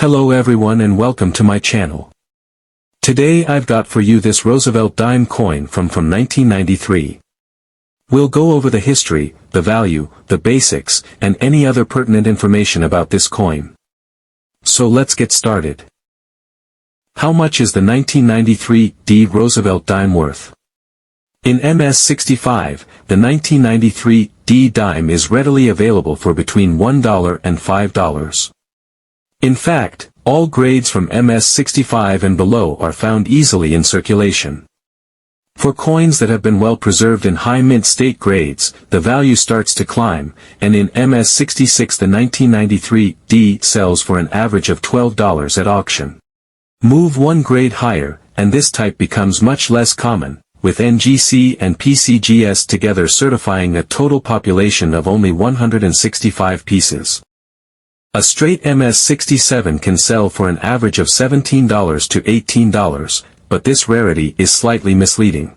Hello everyone and welcome to my channel. Today I've got for you this Roosevelt dime coin from 1993. We'll go over the history, the value, the basics, and any other pertinent information about this coin. So let's get started. How much is the 1993 D Roosevelt dime worth? In MS-65, the 1993 D dime is readily available for between $1 and $5. In fact, all grades from MS-65 and below are found easily in circulation. For coins that have been well preserved in high mint state grades, the value starts to climb, and in MS-66 the 1993 D sells for an average of $12 at auction. Move one grade higher, and this type becomes much less common, with NGC and PCGS together certifying a total population of only 165 pieces. A straight MS-67 can sell for an average of $17 to $18, but this rarity is slightly misleading.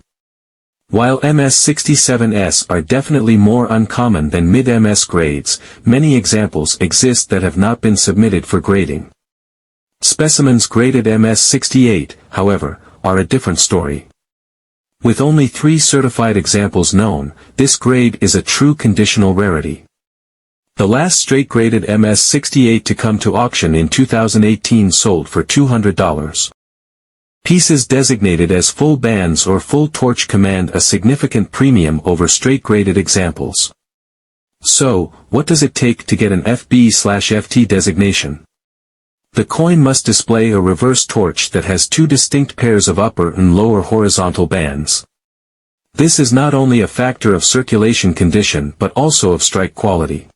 While MS-67s are definitely more uncommon than mid-MS grades, many examples exist that have not been submitted for grading. Specimens graded MS-68, however, are a different story. With only 3 certified examples known, this grade is a true conditional rarity. The last straight-graded MS-68 to come to auction in 2018 sold for $200. Pieces designated as full bands or full torch command a significant premium over straight-graded examples. So, what does it take to get an FB/FT designation? The coin must display a reverse torch that has 2 distinct pairs of upper and lower horizontal bands. This is not only a factor of circulation condition but also of strike quality.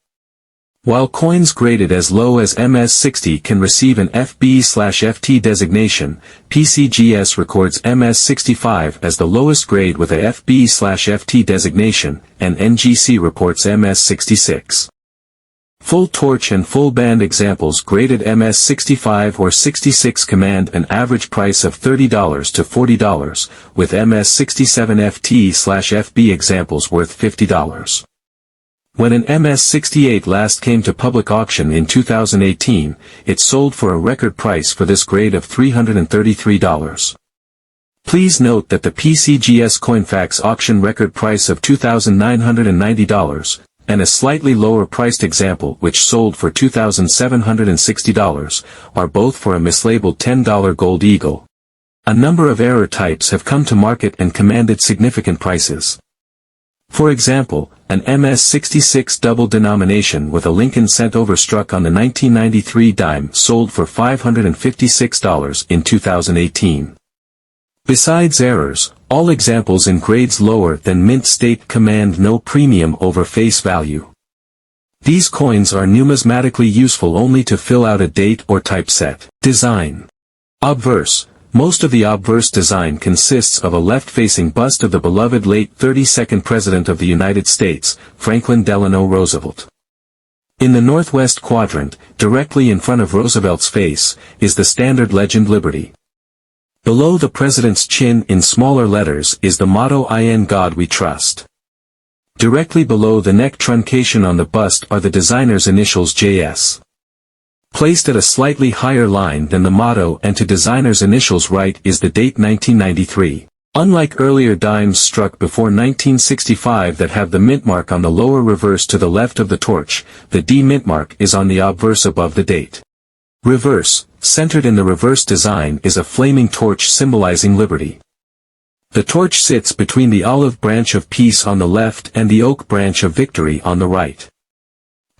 While coins graded as low as MS-60 can receive an FB/FT designation, PCGS records MS-65 as the lowest grade with a FB/FT designation, and NGC reports MS-66. Full torch and full band examples graded MS-65 or 66 command an average price of $30 to $40, with MS-67 FT/FB examples worth $50. When an MS-68 last came to public auction in 2018, it sold for a record price for this grade of $333. Please note that the PCGS Coinfax auction record price of $2,990, and a slightly lower priced example which sold for $2,760, are both for a mislabeled $10 gold eagle. A number of error types have come to market and commanded significant prices. For example, an MS-66 double denomination with a Lincoln cent overstruck on the 1993 dime sold for $556 in 2018. Besides errors, all examples in grades lower than mint state command no premium over face value. These coins are numismatically useful only to fill out a date or typeset. Design. Obverse. Most of the obverse design consists of a left-facing bust of the beloved late 32nd President of the United States, Franklin Delano Roosevelt. In the northwest quadrant, directly in front of Roosevelt's face, is the standard legend Liberty. Below the President's chin in smaller letters is the motto "In God We Trust." Directly below the neck truncation on the bust are the designer's initials JS. Placed at a slightly higher line than the motto and to designer's initials right is the date 1993. Unlike earlier dimes struck before 1965 that have the mint mark on the lower reverse to the left of the torch, the D mint mark is on the obverse above the date. Reverse, centered in the reverse design is a flaming torch symbolizing liberty. The torch sits between the olive branch of peace on the left and the oak branch of victory on the right.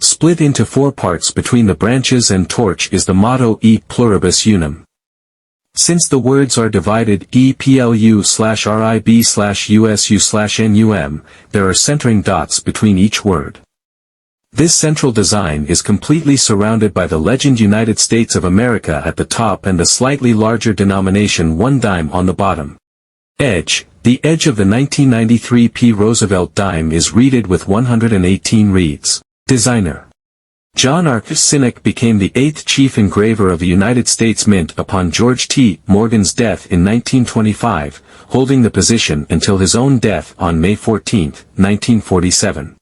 Split into 4 parts between the branches and torch is the motto E pluribus unum. Since the words are divided EPLU/RIB/USU/NUM, there are centering dots between each word. This central design is completely surrounded by the legend United States of America at the top and the slightly larger denomination 1 dime on the bottom. Edge. The edge of the 1993 P Roosevelt dime is reeded with 118 reeds. Designer. John R. Sinek became the 8th chief engraver of the United States Mint upon George T. Morgan's death in 1925, holding the position until his own death on May 14, 1947.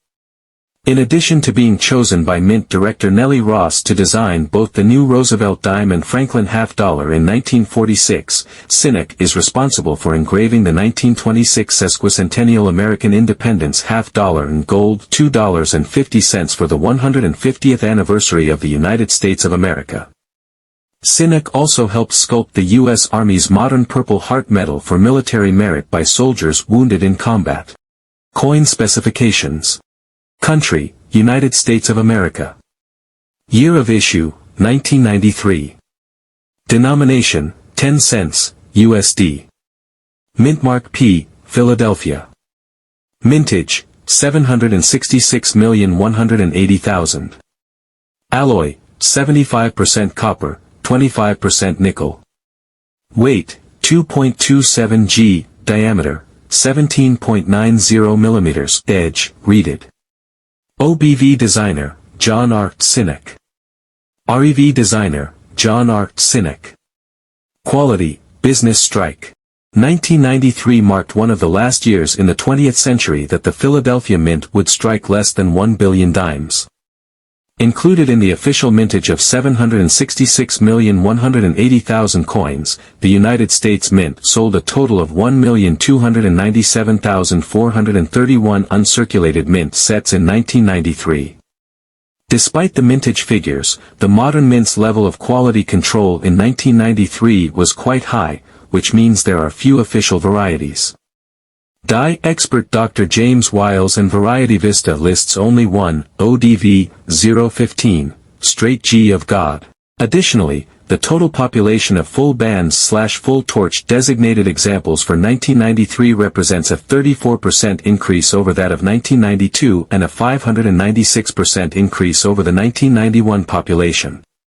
In addition to being chosen by Mint director Nellie Ross to design both the new Roosevelt dime and Franklin half-dollar in 1946, Sinek is responsible for engraving the 1926 sesquicentennial American independence half-dollar in gold $2.50 for the 150th anniversary of the United States of America. Sinek also helped sculpt the U.S. Army's modern Purple Heart Medal for military merit by soldiers wounded in combat. Coin specifications. Country, United States of America. Year of issue, 1993. Denomination, 10 cents, USD. Mint mark P, Philadelphia. Mintage, 766,180,000. Alloy, 75% copper, 25% nickel. Weight, 2.27 g, diameter, 17.90 millimeters. Edge, reeded. OBV designer, John R. Sinek. REV designer, John R. Sinek. Quality, business strike. 1993 marked one of the last years in the 20th century that the Philadelphia Mint would strike less than 1 billion dimes. Included in the official mintage of 766,180,000 coins, the United States Mint sold a total of 1,297,431 uncirculated mint sets in 1993. Despite the mintage figures, the modern mint's level of quality control in 1993 was quite high, which means there are few official varieties. Die expert Dr. James Wiles and Variety Vista lists only one, ODV 015, straight G of God. Additionally, the total population of full bands/full torch designated examples for 1993 represents a 34% increase over that of 1992 and a 596% increase over the 1991 population.